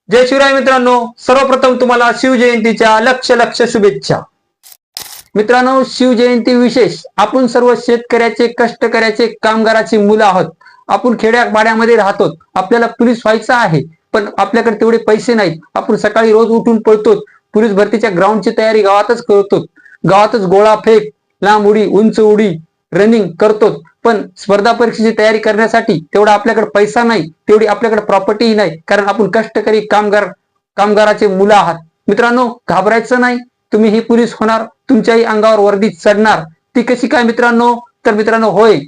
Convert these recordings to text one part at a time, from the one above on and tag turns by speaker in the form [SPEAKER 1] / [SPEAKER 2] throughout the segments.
[SPEAKER 1] जय शिवराय मित्रांनो, सर्वप्रथम तुम्हाला शिवजयंतीच्या लक्ष लक्ष शुभेच्छा. मित्रांनो, शिवजयंती विशेष आपण सर्व शेतकऱ्याचे, कष्टकऱ्याचे, कामगाराची मुलं आहोत. आपण खेड्यापाड्यामध्ये राहतो. आपल्याला पोलीस व्हायचं आहे, पण आपल्याकडे तेवढे पैसे नाहीत. आपण सकाळी रोज उठून पळतो. पोलीस भरतीच्या ग्राउंडची तयारी गावातच करतो. गावातच गोळा फेक, लांब उडी, उंच उडी, रनिंग करतो. पण स्पर्धा परीक्षेची तयारी करण्यासाठी तेवढा आपल्याकडे पैसा नाही, तेवढी आपल्याकडे प्रॉपर्टी नाही, कारण आपण कष्टकरी कामगाराचे मुलं आहात. मित्रांनो, घाबरायचं नाही. तुम्ही ही पोलीस होणार, तुमच्याही अंगावर वर्दी चढणार. ती कशी काय मित्रांनो? तर मित्रांनो, होय,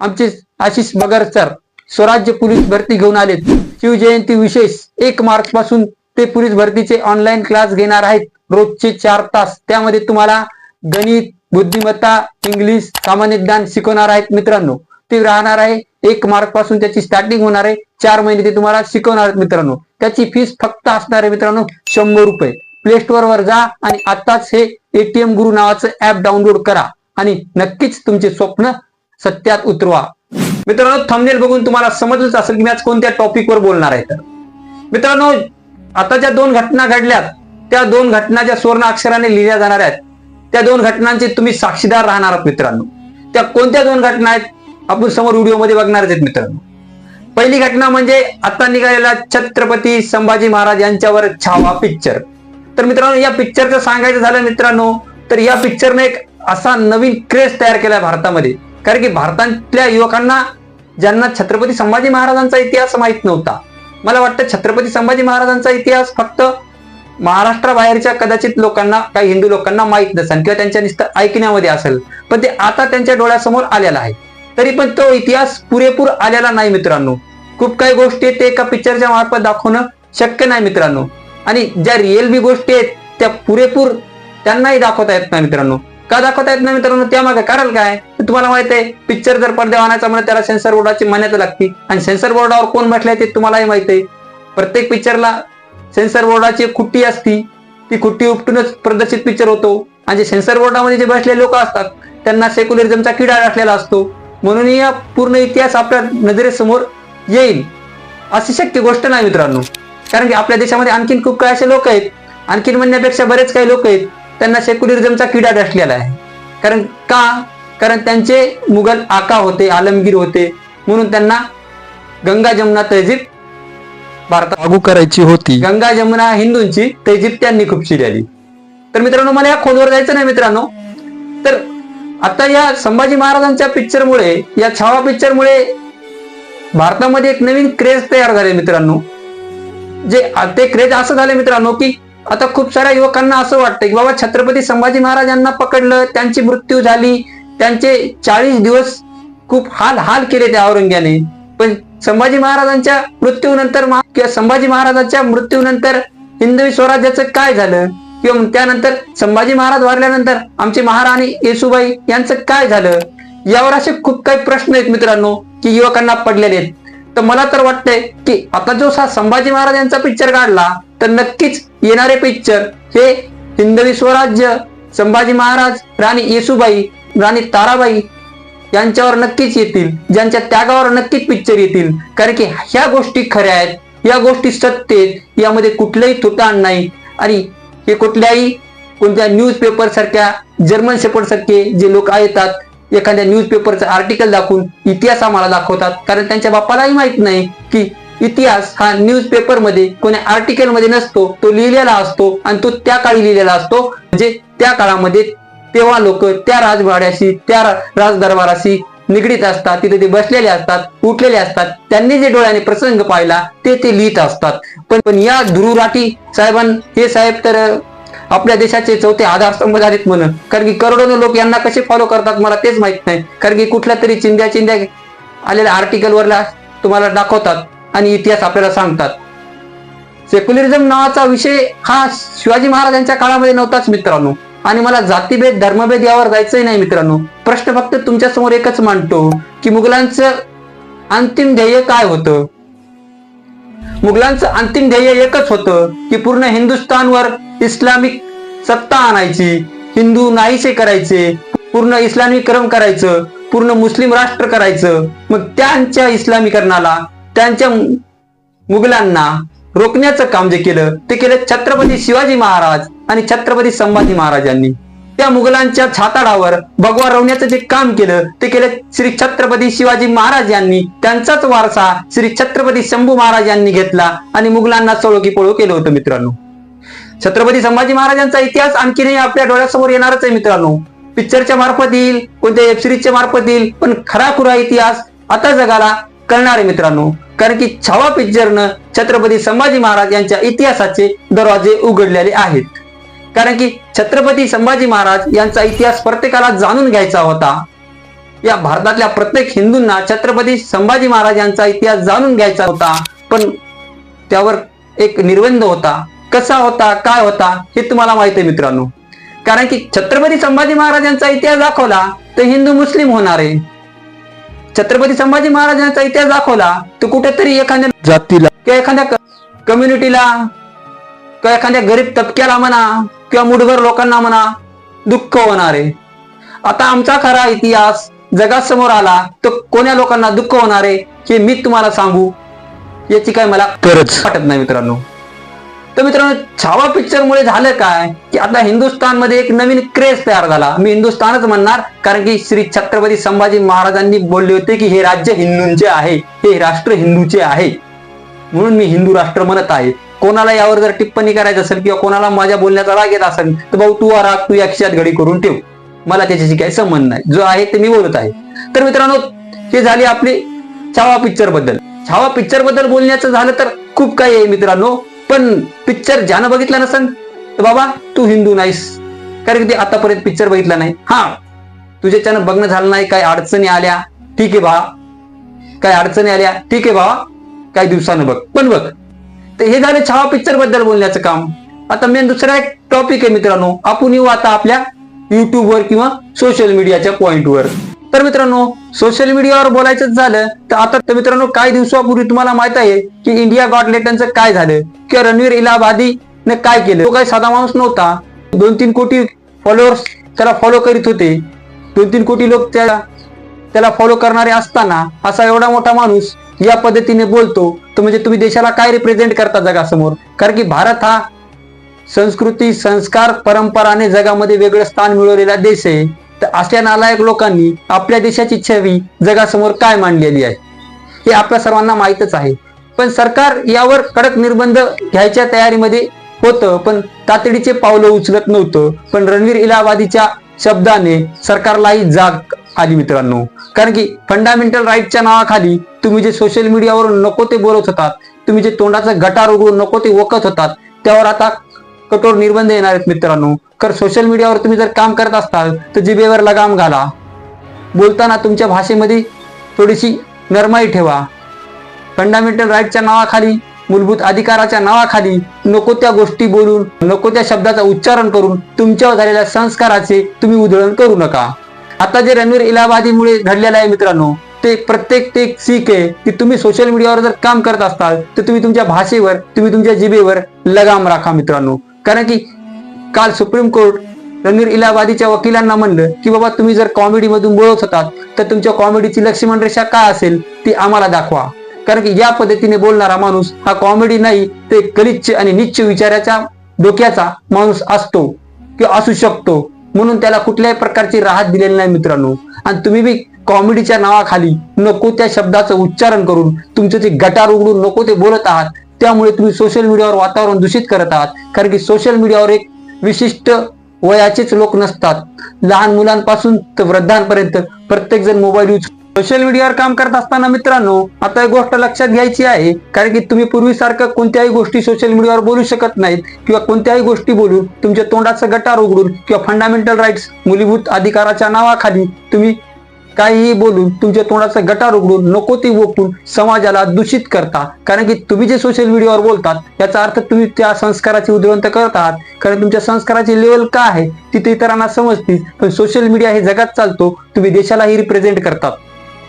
[SPEAKER 1] आमचे आशिष बगर सर स्वराज्य पोलीस भरती घेऊन आलेत. शिवजयंती विशेष 1 मार्च पासून ते पोलीस भरतीचे ऑनलाईन क्लास घेणार आहेत. रोजचे 4 तास. त्यामध्ये तुम्हाला गणित, बुद्धिमत्ता, इंग्लिश, सामान्य ज्ञान शिकवणार आहेत. मित्रांनो, ते राहणार आहे 1 मार्च पासून त्याची स्टार्टिंग होणार आहे. 4 महिने ते तुम्हाला शिकवणार आहेत. मित्रांनो, त्याची फीस फक्त असणार आहे मित्रांनो 100 रुपये. प्ले स्टोअर वर जा आणि आताच हे ATM गुरु नावाचं ऍप डाउनलोड करा आणि नक्कीच तुमचे स्वप्न सत्यात उतरवा. मित्रांनो, थंबनेल बघून तुम्हाला समजलंच असेल की मी आज कोणत्या टॉपिकवर बोलणार आहे. तर मित्रांनो, आता ज्या 2 घटना घडल्यात, त्या 2 घटना ज्या सुवर्ण अक्षराने लिहिल्या जाणार आहेत, त्या 2 घटनांचे तुम्ही साक्षीदार राहणार आहात. मित्रांनो, त्या कोणत्या 2 घटना आहेत आपण समोर व्हिडिओमध्ये बघणार आहेत. मित्रांनो, पहिली घटना म्हणजे आता निघालेला छत्रपती संभाजी महाराज यांच्यावर छावा पिक्चर. तर मित्रांनो, या पिक्चरचं सांगायचं झालं मित्रांनो, तर या पिक्चरने एक असा नवीन क्रेज तयार केला भारतामध्ये. कारण की भारतातल्या युवकांना, ज्यांना छत्रपती संभाजी महाराजांचा इतिहास माहित नव्हता, मला वाटतं छत्रपती संभाजी महाराजांचा इतिहास फक्त महाराष्ट्राबाहेरच्या कदाचित लोकांना, काही हिंदू लोकांना माहित नसेल किंवा त्यांच्या नुसतं ऐकण्यामध्ये असेल, पण ते आता त्यांच्या डोळ्यासमोर आलेला आहे. तरी पण तो इतिहास पुरेपूर आलेला नाही मित्रांनो. खूप काही गोष्टी ते एका पिक्चरच्या मार्फत दाखवणं शक्य नाही मित्रांनो. आणि ज्या रिअल बी गोष्टी आहेत त्या पुरेपूर त्यांनाही दाखवता येत नाही मित्रांनो. का दाखवता येत नाही मित्रांनो? त्यामागे कारण काय तुम्हाला माहित आहे. पिक्चर जर पडद्यावर आणायचा म्हणून त्याला सेन्सर बोर्डाची मान्यता लागते, आणि सेन्सर बोर्डावर कोण बसले ते तुम्हालाही माहित आहे. प्रत्येक पिक्चरला सेन्सर बोर्डाची खुट्टी असती, ती खुट्टी उपटूनच प्रदर्शित पिक्चर होतो. आणि जे सेन्सर बोर्डामध्ये जे बसलेले लोक असतात त्यांना सेक्युलरिझमचा किडा असलेला असतो. म्हणून या पूर्ण इतिहास आपल्या नजरेसमोर येईल अशी शक्य गोष्ट नाही मित्रांनो. कारण की आपल्या देशामध्ये आणखीन खूप काही असे लोक आहेत, आणखीन म्हणण्यापेक्षा बरेच काही लोक आहेत, त्यांना सेक्युलरिझमचा किडा डसलेला आहे. कारण त्यांचे मुघल आका होते, आलमगीर होते, म्हणून त्यांना गंगा जमुना तहजीब भारतात लागू करायची होती. गंगा जमुना हिंदूंची, तहजीब त्यांनी खूप शिरली. तर मित्रांनो, मला या खोलवर जायचं नाही मित्रांनो. तर आता या संभाजी महाराजांच्या पिक्चरमुळे, या छावा पिक्चरमुळे भारतामध्ये एक नवीन क्रेज तयार झाले मित्रांनो. ते क्रेज असं झालं मित्रांनो की आता खूप साऱ्या युवकांना असं वाटतं की बाबा छत्रपती संभाजी महाराजांना पकडलं, त्यांची मृत्यू झाली, त्यांचे 40 दिवस खूप हाल केले त्या औरंग्याने. पण संभाजी महाराजांच्या मृत्यूनंतर किंवा संभाजी महाराजांच्या मृत्यूनंतर हिंदवी स्वराज्याचं काय झालं, किंवा त्यानंतर संभाजी महाराज वारल्यानंतर आमचे महाराणी येसूबाई यांचं काय झालं, यावर असे खूप काही प्रश्न आहेत मित्रांनो की युवकांना पडलेले आहेत. तर मला तर वाटतंय की आता जो संभाजी महाराज यांचा पिक्चर काढला तर नक्कीच येणारे पिक्चर हे हिंदवी स्वराज्य, संभाजी महाराज, राणी येसूबाई, राणी ताराबाई यांच्यावर नक्कीच येतील, ज्यांच्या त्यागावर नक्कीच पिक्चर येतील. कारण की ह्या गोष्टी खऱ्या आहेत, या गोष्टी सत्य आहेत, यामध्ये कुठलंही तुटाण नाही. आणि हे कोणत्या न्यूजपेपर सारख्या, जर्मन शेपर्ड सारखे जे लोक येतात, एखाद्या न्यूजपेपरचं आर्टिकल दाखवून इतिहास आम्हाला दाखवतात. कारण त्यांच्या बापालाही माहित नाही की इतिहास हा न्यूजपेपर मध्ये, कोण्या आर्टिकल मध्ये नसतो, तो लिहिलेला असतो. आणि तो त्या काळी लिहिलेला असतो, म्हणजे त्या काळामध्ये तेव्हा लोक त्या राजवाड्याशी, त्या राजदरबाराशी निगडीत असतात, तिथे ते बसलेले असतात, उठलेले असतात, त्यांनी जे डोळ्याने प्रसंग पाहिला ते लिहित असतात. पण या धुरुराठी हे साहेब तर आपल्या देशाचे 4थे आधारस्तंभ झालेत म्हणून. कारण की करोडो लोक यांना कसे फॉलो करतात मला तेच माहित नाही. कारण की कुठल्या तरी चिंध्या आलेल्या आर्टिकल वरला तुम्हाला दाखवतात आणि इतिहास आपल्याला सांगतात. सेक्युलरिझम नावाचा विषय हा शिवाजी महाराजांच्या काळामध्ये नव्हताच मित्रांनो. आणि मला जातीभेद, धर्मभेद यावर जायचंही नाही मित्रांनो. प्रश्न फक्त तुमच्या समोर एकच मांडतो की मुघलांचं अंतिम ध्येय काय होतं. मुघलांचं अंतिम ध्येय एकच होतं की पूर्ण हिंदुस्थानवर इस्लामिक सत्ता आणायची, हिंदू नाहीसे करायचे, पूर्ण इस्लामीकरण करायचं, पूर्ण मुस्लिम राष्ट्र करायचं. मग त्यांच्या इस्लामीकरणाला, त्यांच्या मुघलांना रोखण्याचं काम जे केलं ते केलं छत्रपती शिवाजी महाराज आणि छत्रपती संभाजी महाराजांनी. त्या मुघलांच्या छाताडावर भगवा रवण्याचं जे काम केलं ते केलं श्री छत्रपती शिवाजी महाराज यांनी. त्यांचाच वारसा श्री छत्रपती शंभू महाराज यांनी घेतला आणि मुघलांना सळो की पळो केलं होतं मित्रांनो. छत्रपती संभाजी महाराजांचा इतिहास आणखीनही आपल्या डोळ्यासमोर येणारच आहे मित्रांनो. पिक्चरच्या मार्फत येईल, कोणत्या वेब सिरीजच्या मार्फत येईल, पण खराखुरा इतिहास आता जगाला कळणार आहे मित्रांनो. कारण की छावा पिक्चरनं छत्रपती संभाजी महाराज यांच्या इतिहासाचे दरवाजे उघडलेले आहेत. कारण की छत्रपती संभाजी महाराज यांचा इतिहास प्रत्येकाला जाणून घ्यायचा होता. या भारतातल्या प्रत्येक हिंदूंना छत्रपती संभाजी महाराज यांचा इतिहास जाणून घ्यायचा होता. पण त्यावर एक निर्बंध होता. कसा होता, काय होता हे तुम्हाला माहिती आहे मित्रांनो. कारण की छत्रपती संभाजी महाराज यांचा इतिहास दाखवला तर हिंदू मुस्लिम होणार आहे. छत्रपती संभाजी महाराजांचा इतिहास दाखवला तर कुठेतरी एखाद्या जातीला किंवा एखाद्या कम्युनिटीला किंवा एखाद्या गरीब तबक्याला म्हणा किंवा मुठभर लोकांना म्हणा दुःख होणार आहे. आता आमचा खरा इतिहास जगासमोर आला तर कोण्या लोकांना दुःख होणार आहे हे मी तुम्हाला सांगू याची काय मला गरज वाटत नाही मित्रांनो. तर मित्रांनो, छावा पिक्चर मुळे झालं काय की आता हिंदुस्थानमध्ये एक नवीन क्रेज तयार झाला. मी हिंदुस्थानच म्हणणार कारण की श्री छत्रपती संभाजी महाराजांनी बोलले होते की हे राज्य हिंदूंचे आहे, हे राष्ट्र हिंदूचे आहे, म्हणून मी हिंदू राष्ट्र म्हणत आहे. कोणाला यावर जर टिप्पणी करायचं असेल किंवा कोणाला माझ्या बोलण्याचा राग येत असेल तर भाऊ तू राग तू या खिशात घडी करून ठेव, मला त्याच्याशी काही संबंध नाही. जो आहे ते मी बोलत आहे. तर मित्रांनो, हे झाली आपली छावा पिक्चर बद्दल. छावा पिक्चर बद्दल बोलण्याचं झालं तर खूप काही आहे मित्रांनो. पण पिक्चर ज्यानं बघितला नसेल तर बाबा तू हिंदू नाहीस, कारण की ते आतापर्यंत पिक्चर बघितला नाही. हा, तुझ्याच्यानं बघणं झालं नाही, काही अडचणी आल्या ठीक आहे बा, काही अडचणी आल्या ठीक आहे बा, काही दिवसानं बघ, पण बघ. तर हे झालं छावा पिक्चर बद्दल बोलण्याचं काम. आता मेन दुसरा एक टॉपिक आहे मित्रांनो. आपण येऊ आता आपल्या युट्यूबवर किंवा सोशल मीडियाच्या पॉइंटवर. तर मित्रांनो, सोशल मीडियावर बोलायचं झालं तर आता तर मित्रांनो काही दिवसापूर्वी तुम्हाला माहित आहे की इंडिया गॉट टॅलेंटचं काय झालं किंवा रणवीर इलाहाबादीने काय केलं. तो काही साधा माणूस नव्हता. 2-3 कोटी फॉलोअर्स त्याला फॉलो करीत होते. 2-3 कोटी लोक त्याला फॉलो करणारे असताना असा एवढा मोठा माणूस या पद्धतीने बोलतो तर म्हणजे तुम्ही देशाला काय रिप्रेझेंट करता जगासमोर. कारण की भारत हा संस्कृती, संस्कार, परंपराने जगामध्ये वेगळं स्थान मिळवलेला देश आहे. तर अशा नालायक लोकांनी आपल्या देशाची छवी जगासमोर काय मांडलेली आहे हे आपल्या सर्वांना माहीतच आहे. पण सरकार यावर कडक निर्बंध घ्यायच्या तयारीमध्ये होतं, पण तातडीचे पावलं उचलत नव्हतं. पण रणवीर इलाहाबादीच्या शब्दाने सरकारलाही जाग आली मित्रांनो. कारण की फंडामेंटल राईटच्या नावाखाली तुम्ही जे सोशल मीडियावरून नको ते बोलत होतात, तुम्ही जे तोंडाचं गटार उघडून नको ते वकत होतात, त्यावर आता कठोर निर्बंध येणार आहेत मित्रांनो. कारण सोशल मीडियावर तुम्ही जर काम करत असाल तर जिभेवर लगाम घाला. बोलताना तुमच्या भाषेमध्ये थोडीशी नरमाई ठेवा. फंडामेंटल राईटच्या नावाखाली, मूलभूत अधिकाराच्या नावाखाली नको त्या गोष्टी बोलून, नको त्या शब्दाचा उच्चारण करून तुमच्यावर झालेल्या संस्काराचे तुम्ही उधळण करू नका. आता जे रणवीर इलाहाबादीमुळे घडलेलं आहे मित्रांनो, ते प्रत्येक ते सीख आहे की तुम्ही सोशल मीडियावर जर काम करत असाल तर तुम्ही तुमच्या भाषेवर, तुम्ही तुमच्या जिभेवर लगाम राखा मित्रांनो. कारण की काल सुप्रीम कोर्ट रणवीर इलाहाबादीच्या वकिलांना म्हणलं की बाबा तुम्ही जर कॉमेडी मधून बोलत होतात तर तुमच्या कॉमेडीची लक्ष्मण रेषा काय असेल ती आम्हाला दाखवा. कारण की या पद्धतीने बोलणारा माणूस हा कॉमेडी नाही, ते गलिच्छ आणि नीच विचाराच्या डोक्याचा माणूस असतो किंवा असू शकतो. म्हणून त्याला कुठल्याही प्रकारची राहत दिलेली नाही मित्रांनो. आणि तुम्ही बी कॉमेडीच्या नावाखाली नको त्या शब्दाचं उच्चारण करून तुमचं ते गटार उघडून नको ते बोलत आहात. त्यामुळे तुम्ही सोशल मीडियावर वातावरण दूषित करत आहात. कारण की सोशल मीडियावर एक विशिष्ट वयाचेच लोक नसतात. लहान मुलांपासून तर वृद्धांपर्यंत प्रत्येक जण मोबाईल यूज. सोशल मीडियावर काम करत असताना मित्रांनो आता एक गोष्ट लक्षात घ्यायची आहे. कारण की तुम्ही पूर्वीसारखं कोणत्याही गोष्टी सोशल मीडियावर बोलू शकत नाहीत किंवा कोणत्याही गोष्टी बोलून तुमच्या तोंडाचं गटार उघडून किंवा फंडामेंटल राईट्स, मूलभूत अधिकाराच्या नावाखाली तुम्ही काहीही बोलून, तुमच्या तोंडाचं गटार उघडून नको ती ओपून समाजाला दूषित करता. कारण की तुम्ही जे सोशल मीडियावर बोलतात याचा अर्थ तुम्ही त्या संस्काराची उधळण करत आहात. कारण तुमच्या संस्काराची लेवल काय आहे ती इतरांना समजते. पण सोशल मीडिया हे जगात चालतो, तुम्ही देशालाही रिप्रेझेंट करतात.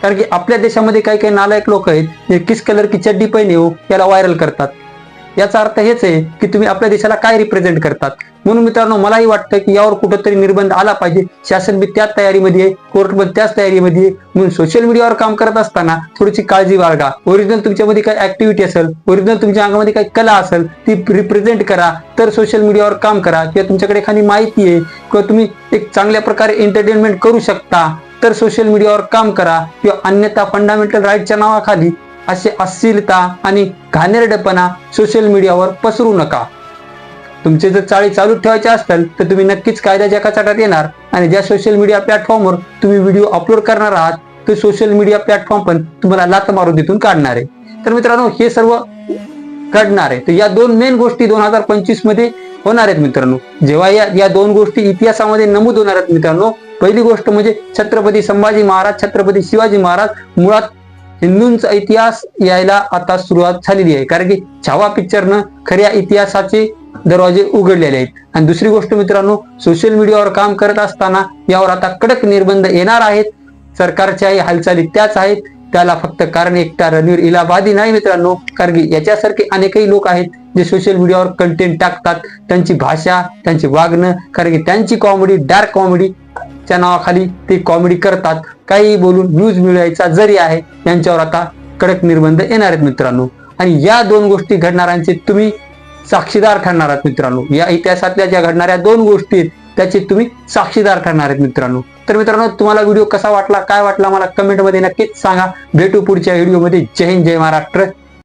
[SPEAKER 1] कारण की आपल्या देशामध्ये काही काही नालायक लोक आहेत जे किस कलर की चड्डी पहिने हो याला व्हायरल करतात. याचा अर्थ हेच आहे की तुम्ही आपल्या देशाला काय रिप्रेझेंट करतात. म्हणून मित्रांनो मलाही वाटतं की यावर कुठंतरी निर्बंध आला पाहिजे. शासन बी त्याच तयारीमध्ये आहे, कोर्ट पण त्याच तयारीमध्ये आहे. म्हणून सोशल मीडियावर काम करत असताना थोडीशी काळजी बाळगा. ओरिजिनल तुमच्यामध्ये काही ऍक्टिव्हिटी असेल, ओरिजिनल तुमच्या अंगामध्ये काही कला असेल ती रिप्रेझेंट करा, तर सोशल मीडियावर काम करा. किंवा तुमच्याकडे एखादी माहिती आहे किंवा तुम्ही एक चांगल्या प्रकारे एंटरटेनमेंट करू शकता तर सोशल मीडियावर काम करा. किंवा अन्यथा फंडामेंटल राईटच्या नावाखाली असे अश्लीलता आणि घाणेरडेपणा सोशल मीडियावर पसरू नका. तुमचे जर चाळी चालू ठेवायचे असतील तर तुम्ही नक्कीच कायद्याच्या कचाट्यात येणार. आणि ज्या सोशल मीडिया प्लॅटफॉर्मवर तुम्ही व्हिडिओ अपलोड करणार आहात ते सोशल मीडिया प्लॅटफॉर्म पण तुम्हाला लाथ मारून तिथून काढणार आहे. तर मित्रांनो हे सर्व घडणार आहे. तर या दोन मेन गोष्टी 2025 मध्ये होणार आहेत मित्रांनो. जेव्हा या दोन गोष्टी इतिहासामध्ये नमूद होणार आहेत मित्रांनो. पहिली गोष्ट म्हणजे छत्रपती संभाजी महाराज, छत्रपती शिवाजी महाराज, मुळात हिंदूंचा इतिहास यायला आता सुरुवात झालेली आहे. कारण की छावा पिक्चरनं खऱ्या इतिहासाचे दरवाजे उघडलेले आहेत. आणि दुसरी गोष्ट मित्रांनो, सोशल मीडियावर काम करत असताना यावर आता कडक निर्बंध येणार आहेत. सरकारच्याही हालचाली त्याच आहेत. त्याला फक्त कारण एकटा रणवीर इलाहाबादी नाही मित्रांनो, कारण की याच्यासारखे अनेकही लोक आहेत जे सोशल मीडियावर कंटेंट टाकतात. त्यांची भाषा, त्यांचे वागणं, कारण की त्यांची कॉमेडी, डार्क कॉमेडी च्या नावाखाली ते कॉमेडी करतात. काही बोलून न्यूज मिळवायचा जरी आहे. यांच्यावर आता कडक निर्बंध येणार आहेत मित्रांनो. आणि या दोन गोष्टी घडणाऱ्यांचे तुम्ही साक्षीदार ठरणार आहात मित्रांनो. या इतिहासातल्या ज्या घडणाऱ्या दोन गोष्टी आहेत त्याचे तुम्ही साक्षीदार ठरणार आहेत मित्रांनो. तर मित्रांनो तुम्हाला व्हिडिओ कसा वाटला, काय वाटला मला कमेंट मध्ये नक्कीच सांगा. भेटू पुढच्या व्हिडिओमध्ये. जय हिंद, जय महाराष्ट्र.